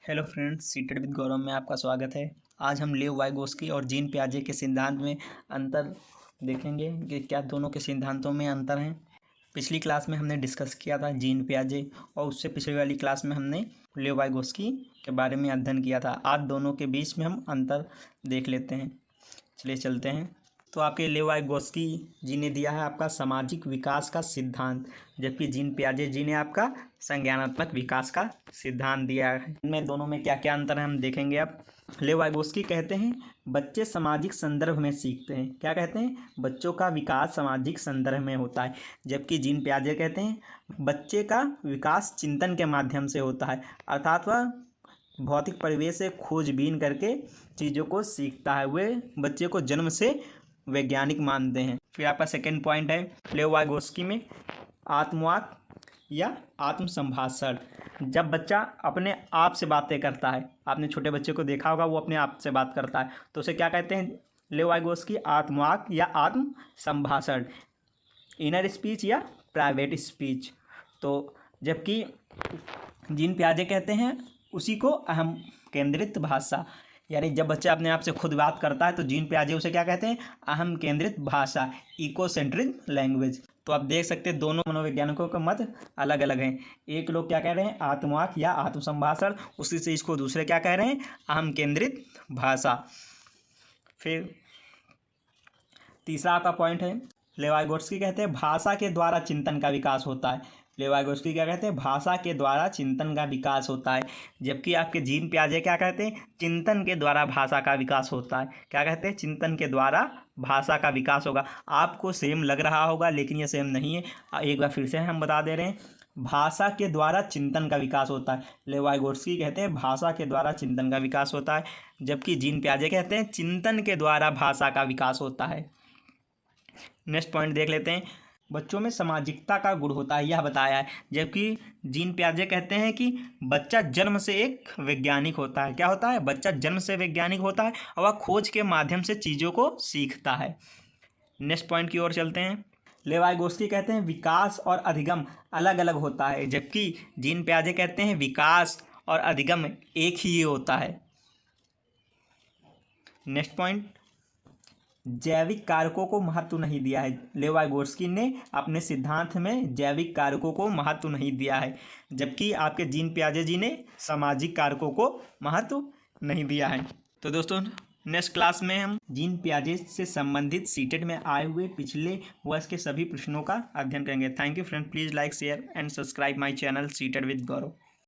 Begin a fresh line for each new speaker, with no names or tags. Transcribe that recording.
Hello friends, seated with गौरव में आपका स्वागत है। आज हम लेव वाइगोस्की और जीन पियाजे के सिद्धांत में अंतर देखेंगे कि क्या दोनों के सिद्धांतों में अंतर हैं। पिछली क्लास में हमने डिस्कस किया था जीन पियाजे और उससे पिछली वाली क्लास में हमने लेव वाइगोस्की के बारे में अध्ययन किया था। आज दोनों के बीच में हम अंतर देख लेते हैं। चलिए चलते हैं। तो आपके लेव वाइगोस्की जी ने दिया है आपका सामाजिक विकास का सिद्धांत, जबकि जीन पियाजे जी ने आपका संज्ञानात्मक विकास का सिद्धांत दिया है। इनमें दोनों में क्या क्या अंतर है हम देखेंगे। अब लेव वाइगोस्की कहते हैं बच्चे सामाजिक संदर्भ में सीखते हैं। क्या कहते हैं? बच्चों का विकास सामाजिक संदर्भ में होता है। जबकि जीन पियाजे कहते हैं बच्चे का विकास चिंतन के माध्यम से होता है, अर्थात वह भौतिक परिवेश से खोजबीन करके चीज़ों को सीखता है। वे बच्चे को जन्म से वैज्ञानिक मानते हैं। फिर आपका सेकेंड पॉइंट है लेव वाइगोस्की में आत्मवाक या आत्म संभाषण। जब बच्चा अपने आप से बातें करता है, आपने छोटे बच्चे को देखा होगा, वो अपने आप से बात करता है, तो उसे क्या कहते हैं? लेव वाइगोस्की आत्मवाक या आत्म संभाषण, इनर स्पीच या प्राइवेट स्पीच। तो जबकि जीन पियाजे कहते हैं उसी को अहम केंद्रित भाषा, यानी जब बच्चा अपने आप से खुद बात करता है तो जीन पियाजे उसे क्या कहते हैं? अहम केंद्रित भाषा, इकोसेंट्रिक लैंग्वेज। तो आप देख सकते हैं दोनों मनोवैज्ञानिकों का मत अलग अलग हैं। एक लोग क्या कह रहे हैं? आत्मवाक या आत्म संभाषण, उसी से इसको दूसरे क्या कह रहे हैं? अहम केंद्रित भाषा। फिर तीसरा आपका पॉइंट है लेव वाइगोस्की कहते हैं भाषा के द्वारा चिंतन का विकास होता है। लेव वाइगोस्की क्या कहते हैं? भाषा के द्वारा चिंतन का विकास होता है। जबकि आपके जीन पियाजे क्या कहते हैं? चिंतन के द्वारा भाषा का विकास होता है। क्या कहते हैं? चिंतन के द्वारा भाषा का विकास होगा। आपको सेम लग रहा होगा लेकिन ये सेम नहीं है। एक बार फिर से हम बता दे रहे हैं, भाषा के द्वारा चिंतन का विकास होता है। लेव वाइगोस्की कहते हैं भाषा के द्वारा चिंतन का विकास होता है, जबकि जीन पियाजे कहते हैं चिंतन के द्वारा भाषा का विकास होता है। नेक्स्ट पॉइंट देख लेते हैं, बच्चों में सामाजिकता का गुण होता है, यह बताया है। जबकि जीन पियाजे कहते हैं कि बच्चा जन्म से एक वैज्ञानिक होता है। क्या होता है? बच्चा जन्म से वैज्ञानिक होता है और वह खोज के माध्यम से चीज़ों को सीखता है। नेक्स्ट पॉइंट की ओर चलते हैं। लेव वाइगोस्की कहते हैं विकास और अधिगम अलग अलग होता है, जबकि जीन पियाजे कहते हैं विकास और अधिगम एक ही होता है। नेक्स्ट पॉइंट, जैविक कारकों को महत्व नहीं दिया है। लेव वाइगोस्की ने अपने सिद्धांत में जैविक कारकों को महत्व नहीं दिया है, जबकि आपके जीन पियाजे जी ने सामाजिक कारकों को महत्व नहीं दिया है। तो दोस्तों नेक्स्ट क्लास में हम जीन पियाजे से संबंधित सीटेड में आए हुए पिछले वर्ष के सभी प्रश्नों का अध्ययन करेंगे। Thank you friend, please like share and subscribe my channel seated with Gaurav.